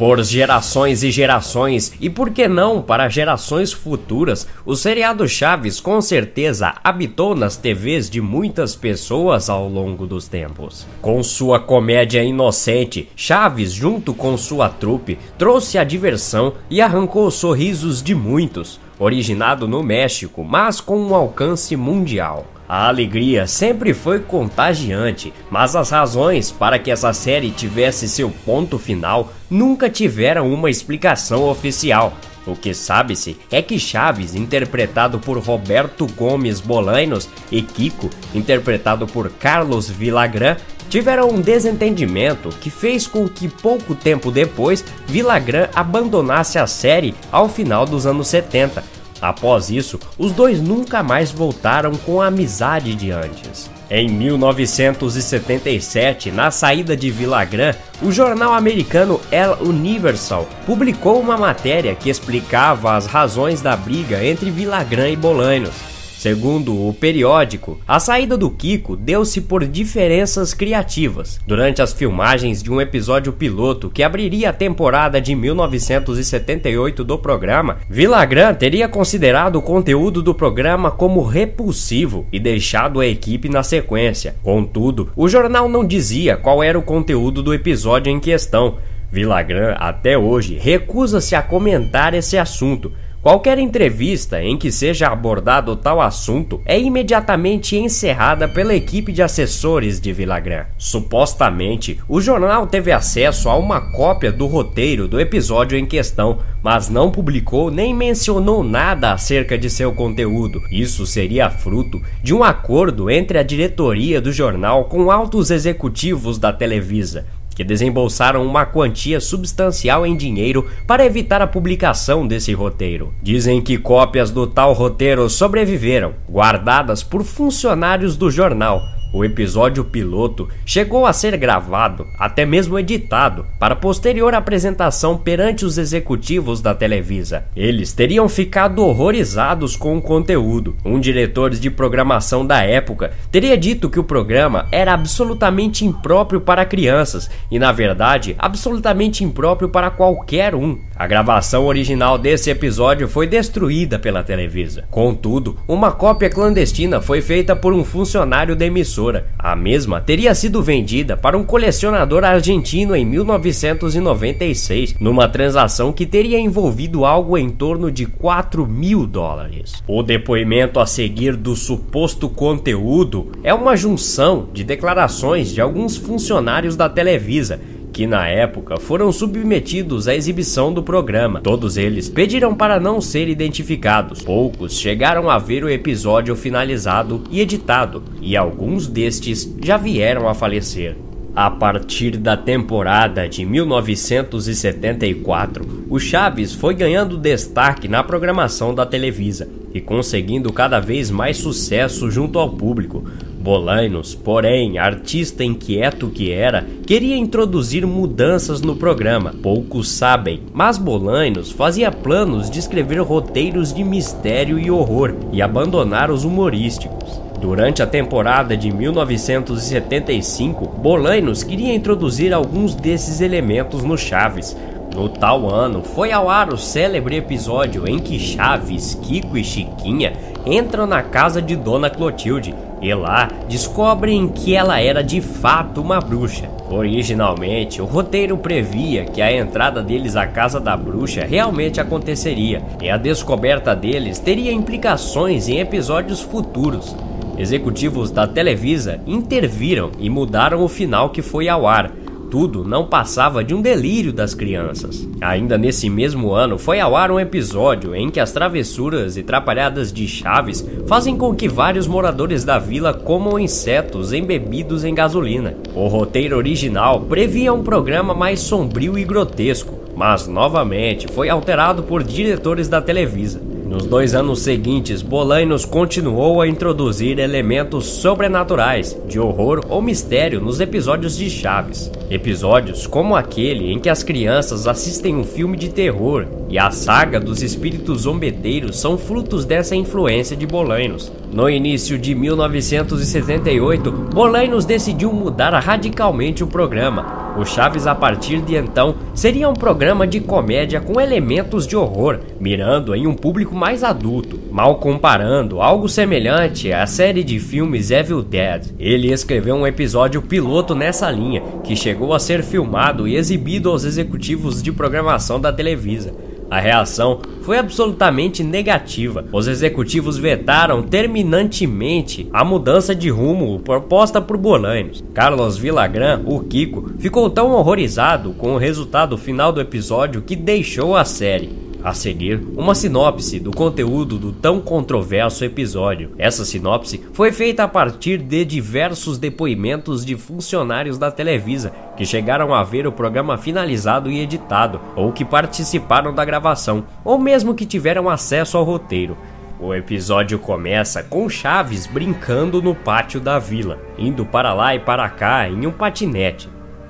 Por gerações e gerações, e por que não para gerações futuras, o seriado Chaves com certeza habitou nas TVs de muitas pessoas ao longo dos tempos. Com sua comédia inocente, Chaves, junto com sua trupe, trouxe a diversão e arrancou sorrisos de muitos. Originado no México, mas com um alcance mundial. A alegria sempre foi contagiante, mas as razões para que essa série tivesse seu ponto final nunca tiveram uma explicação oficial. O que sabe-se é que Chaves, interpretado por Roberto Gomes Bolaños, e Kiko, interpretado por Carlos Villagrán, tiveram um desentendimento que fez com que pouco tempo depois Villagrán abandonasse a série ao final dos anos 70. Após isso, os dois nunca mais voltaram com a amizade de antes. Em 1977, na saída de Villagrán, o jornal americano El Universal publicou uma matéria que explicava as razões da briga entre Villagrán e Bolaños. Segundo o periódico, a saída do Kiko deu-se por diferenças criativas. Durante as filmagens de um episódio piloto que abriria a temporada de 1978 do programa, Villagrán teria considerado o conteúdo do programa como repulsivo e deixado a equipe na sequência. Contudo, o jornal não dizia qual era o conteúdo do episódio em questão. Villagrán, até hoje, recusa-se a comentar esse assunto. Qualquer entrevista em que seja abordado tal assunto é imediatamente encerrada pela equipe de assessores de Villagrán. Supostamente, o jornal teve acesso a uma cópia do roteiro do episódio em questão, mas não publicou nem mencionou nada acerca de seu conteúdo. Isso seria fruto de um acordo entre a diretoria do jornal com altos executivos da Televisa, que desembolsaram uma quantia substancial em dinheiro para evitar a publicação desse roteiro. Dizem que cópias do tal roteiro sobreviveram, guardadas por funcionários do jornal. O episódio piloto chegou a ser gravado, até mesmo editado, para posterior apresentação perante os executivos da Televisa. Eles teriam ficado horrorizados com o conteúdo. Um diretor de programação da época teria dito que o programa era absolutamente impróprio para crianças e, na verdade, absolutamente impróprio para qualquer um. A gravação original desse episódio foi destruída pela Televisa. Contudo, uma cópia clandestina foi feita por um funcionário da emissora. A mesma teria sido vendida para um colecionador argentino em 1996, numa transação que teria envolvido algo em torno de $4.000. O depoimento a seguir do suposto conteúdo é uma junção de declarações de alguns funcionários da Televisa, que na época foram submetidos à exibição do programa. Todos eles pediram para não ser identificados. Poucos chegaram a ver o episódio finalizado e editado, e alguns destes já vieram a falecer. A partir da temporada de 1974, o Chaves foi ganhando destaque na programação da Televisa e conseguindo cada vez mais sucesso junto ao público. Bolaños, porém, artista inquieto que era, queria introduzir mudanças no programa. Poucos sabem, mas Bolaños fazia planos de escrever roteiros de mistério e horror e abandonar os humorísticos. Durante a temporada de 1975, Bolaños queria introduzir alguns desses elementos no Chaves. No tal ano, foi ao ar o célebre episódio em que Chaves, Kiko e Chiquinha entram na casa de Dona Clotilde e lá descobrem que ela era de fato uma bruxa. Originalmente, o roteiro previa que a entrada deles à casa da bruxa realmente aconteceria e a descoberta deles teria implicações em episódios futuros. Executivos da Televisa interviram e mudaram o final que foi ao ar. Tudo não passava de um delírio das crianças. Ainda nesse mesmo ano foi ao ar um episódio em que as travessuras e trapalhadas de Chaves fazem com que vários moradores da vila comam insetos embebidos em gasolina. O roteiro original previa um programa mais sombrio e grotesco, mas novamente foi alterado por diretores da Televisa. Nos 2 anos seguintes, Bolaños continuou a introduzir elementos sobrenaturais, de horror ou mistério nos episódios de Chaves. Episódios como aquele em que as crianças assistem um filme de terror e a saga dos espíritos zombeteiros são frutos dessa influência de Bolaños. No início de 1978, Bolanhos decidiu mudar radicalmente o programa. O Chaves, a partir de então, seria um programa de comédia com elementos de horror, mirando em um público mais adulto, mal comparando algo semelhante à série de filmes Evil Dead. Ele escreveu um episódio piloto nessa linha, que chegou a ser filmado e exibido aos executivos de programação da Televisa. A reação foi absolutamente negativa. Os executivos vetaram terminantemente a mudança de rumo proposta por Bolanhos. Carlos Villagrán, o Kiko, ficou tão horrorizado com o resultado final do episódio que deixou a série. A seguir, uma sinopse do conteúdo do tão controverso episódio. Essa sinopse foi feita a partir de diversos depoimentos de funcionários da Televisa que chegaram a ver o programa finalizado e editado, ou que participaram da gravação, ou mesmo que tiveram acesso ao roteiro. O episódio começa com Chaves brincando no pátio da vila, indo para lá e para cá em um patinete.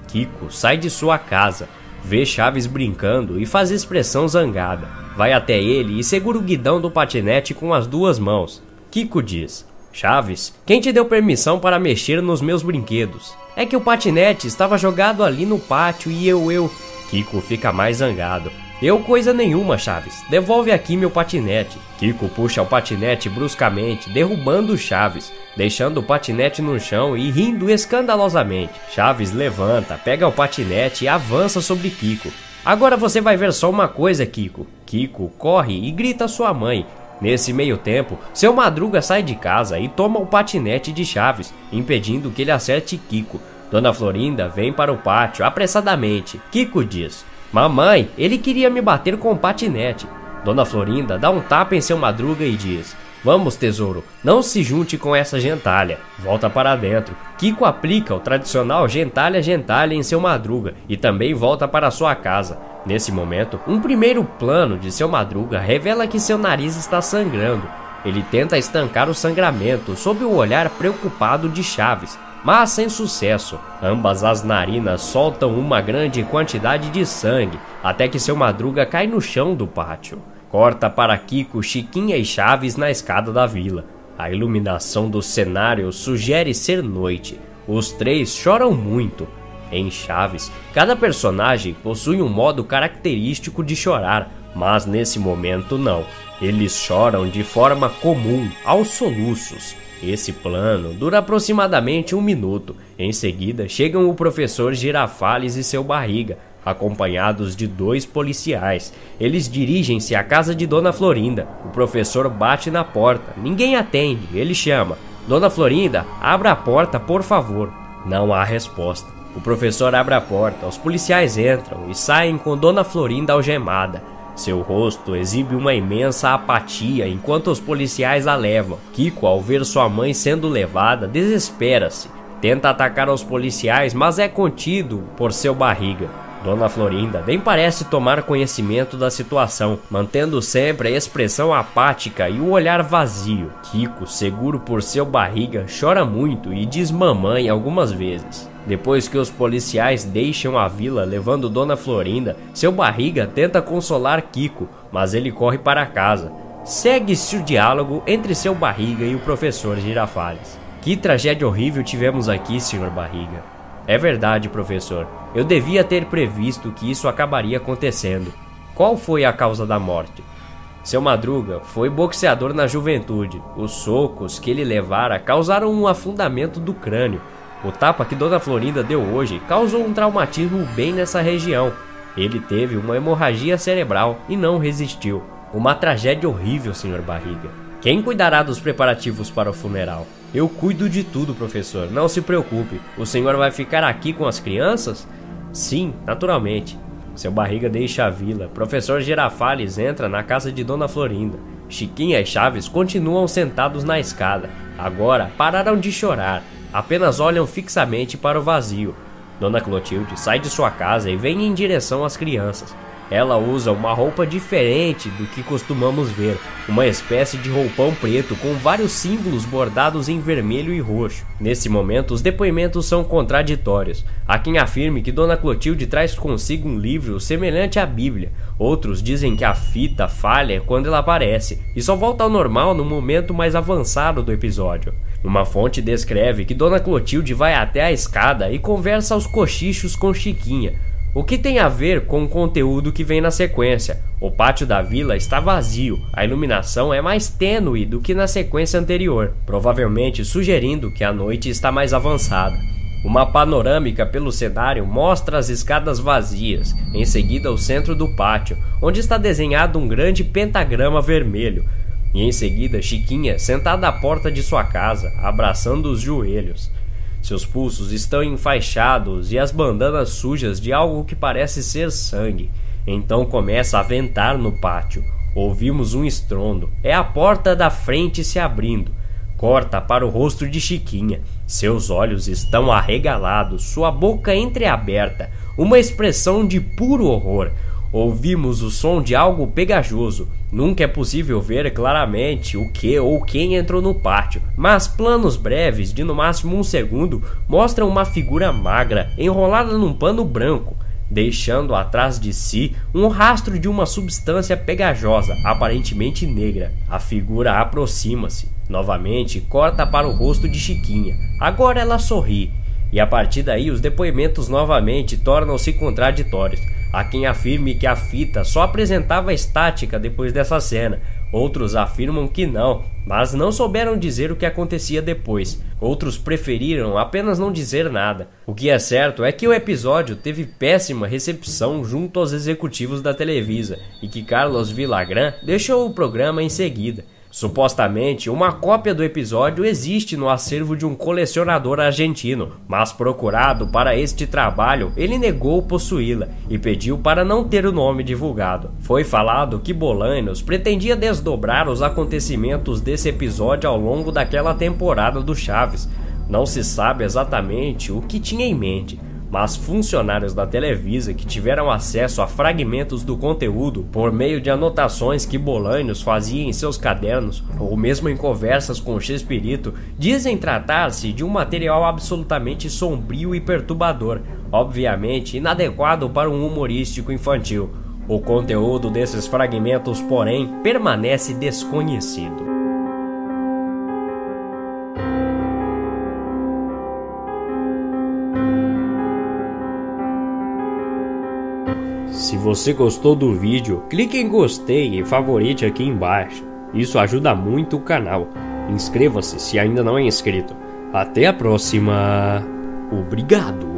Kiko sai de sua casa, vê Chaves brincando e faz expressão zangada. Vai até ele e segura o guidão do patinete com as duas mãos. Kiko diz: Chaves, quem te deu permissão para mexer nos meus brinquedos? É que o patinete estava jogado ali no pátio e eu... Kiko fica mais zangado. Eu coisa nenhuma, Chaves. Devolve aqui meu patinete. Kiko puxa o patinete bruscamente, derrubando Chaves, deixando o patinete no chão e rindo escandalosamente. Chaves levanta, pega o patinete e avança sobre Kiko. Agora você vai ver só uma coisa, Kiko. Kiko corre e grita a sua mãe. Nesse meio tempo, seu Madruga sai de casa e toma o patinete de Chaves, impedindo que ele acerte Kiko. Dona Florinda vem para o pátio apressadamente. Kiko diz: Mamãe, ele queria me bater com o patinete. Dona Florinda dá um tapa em seu Madruga e diz: Vamos, tesouro, não se junte com essa gentalha. Volta para dentro. Kiko aplica o tradicional gentalha em seu Madruga e também volta para sua casa. Nesse momento, um primeiro plano de seu Madruga revela que seu nariz está sangrando. Ele tenta estancar o sangramento sob o olhar preocupado de Chaves, mas sem sucesso. Ambas as narinas soltam uma grande quantidade de sangue, até que seu Madruga cai no chão do pátio. Corta para Kiko, Chiquinha e Chaves na escada da vila. A iluminação do cenário sugere ser noite. Os três choram muito. Em Chaves, cada personagem possui um modo característico de chorar, mas nesse momento não. Eles choram de forma comum, aos soluços. Esse plano dura aproximadamente 1 minuto. Em seguida, chegam o professor Girafales e seu Barriga, acompanhados de 2 policiais. Eles dirigem-se à casa de Dona Florinda. O professor bate na porta. Ninguém atende. Ele chama: Dona Florinda, abra a porta, por favor. Não há resposta. O professor abre a porta. Os policiais entram e saem com Dona Florinda algemada. Seu rosto exibe uma imensa apatia enquanto os policiais a levam. Kiko, ao ver sua mãe sendo levada, desespera-se. Tenta atacar os policiais, mas é contido por seu Barriga. Dona Florinda nem parece tomar conhecimento da situação, mantendo sempre a expressão apática e o olhar vazio. Kiko, seguro por seu Barriga, chora muito e diz mamãe algumas vezes. Depois que os policiais deixam a vila levando Dona Florinda, seu Barriga tenta consolar Kiko, mas ele corre para casa. Segue-se o diálogo entre seu Barriga e o professor Girafales. Que tragédia horrível tivemos aqui, Sr. Barriga. É verdade, professor. Eu devia ter previsto que isso acabaria acontecendo. Qual foi a causa da morte? Seu Madruga foi boxeador na juventude. Os socos que ele levara causaram um afundamento do crânio. O tapa que Dona Florinda deu hoje causou um traumatismo bem nessa região. Ele teve uma hemorragia cerebral e não resistiu. Uma tragédia horrível, Sr. Barriga. Quem cuidará dos preparativos para o funeral? Eu cuido de tudo, professor. Não se preocupe. O senhor vai ficar aqui com as crianças? Sim, naturalmente. Seu Barriga deixa a vila. Professor Girafales entra na casa de Dona Florinda. Chiquinha e Chaves continuam sentados na escada. Agora pararam de chorar. Apenas olham fixamente para o vazio. Dona Clotilde sai de sua casa e vem em direção às crianças. Ela usa uma roupa diferente do que costumamos ver, uma espécie de roupão preto com vários símbolos bordados em vermelho e roxo. Nesse momento, os depoimentos são contraditórios. Há quem afirme que Dona Clotilde traz consigo um livro semelhante à Bíblia. Outros dizem que a fita falha quando ela aparece e só volta ao normal no momento mais avançado do episódio. Uma fonte descreve que Dona Clotilde vai até a escada e conversa aos cochichos com Chiquinha, o que tem a ver com o conteúdo que vem na sequência. O pátio da vila está vazio, a iluminação é mais tênue do que na sequência anterior, provavelmente sugerindo que a noite está mais avançada. Uma panorâmica pelo cenário mostra as escadas vazias, em seguida o centro do pátio, onde está desenhado um grande pentagrama vermelho, e em seguida Chiquinha sentada à porta de sua casa, abraçando os joelhos. Seus pulsos estão enfaixados e as bandanas sujas de algo que parece ser sangue. Então começa a ventar no pátio. Ouvimos um estrondo. É a porta da frente se abrindo. Corta para o rosto de Chiquinha. Seus olhos estão arregalados, sua boca entreaberta, uma expressão de puro horror. Ouvimos o som de algo pegajoso. Nunca é possível ver claramente o que ou quem entrou no pátio, mas planos breves de no máximo 1 segundo mostram uma figura magra enrolada num pano branco, deixando atrás de si um rastro de uma substância pegajosa, aparentemente negra. A figura aproxima-se. Novamente, corta para o rosto de Chiquinha. Agora ela sorri. E a partir daí os depoimentos novamente tornam-se contraditórios. Há quem afirme que a fita só apresentava estática depois dessa cena. Outros afirmam que não, mas não souberam dizer o que acontecia depois. Outros preferiram apenas não dizer nada. O que é certo é que o episódio teve péssima recepção junto aos executivos da Televisa e que Carlos Villagrán deixou o programa em seguida. Supostamente, uma cópia do episódio existe no acervo de um colecionador argentino, mas procurado para este trabalho, ele negou possuí-la e pediu para não ter o nome divulgado. Foi falado que Bolanhos pretendia desdobrar os acontecimentos desse episódio ao longo daquela temporada do Chaves. Não se sabe exatamente o que tinha em mente, mas funcionários da Televisa que tiveram acesso a fragmentos do conteúdo por meio de anotações que Bolanhos fazia em seus cadernos ou mesmo em conversas com o Chespirito dizem tratar-se de um material absolutamente sombrio e perturbador, obviamente inadequado para um humorístico infantil. O conteúdo desses fragmentos, porém, permanece desconhecido. Se você gostou do vídeo, clique em gostei e favorite aqui embaixo. Isso ajuda muito o canal. Inscreva-se se ainda não é inscrito. Até a próxima. Obrigado.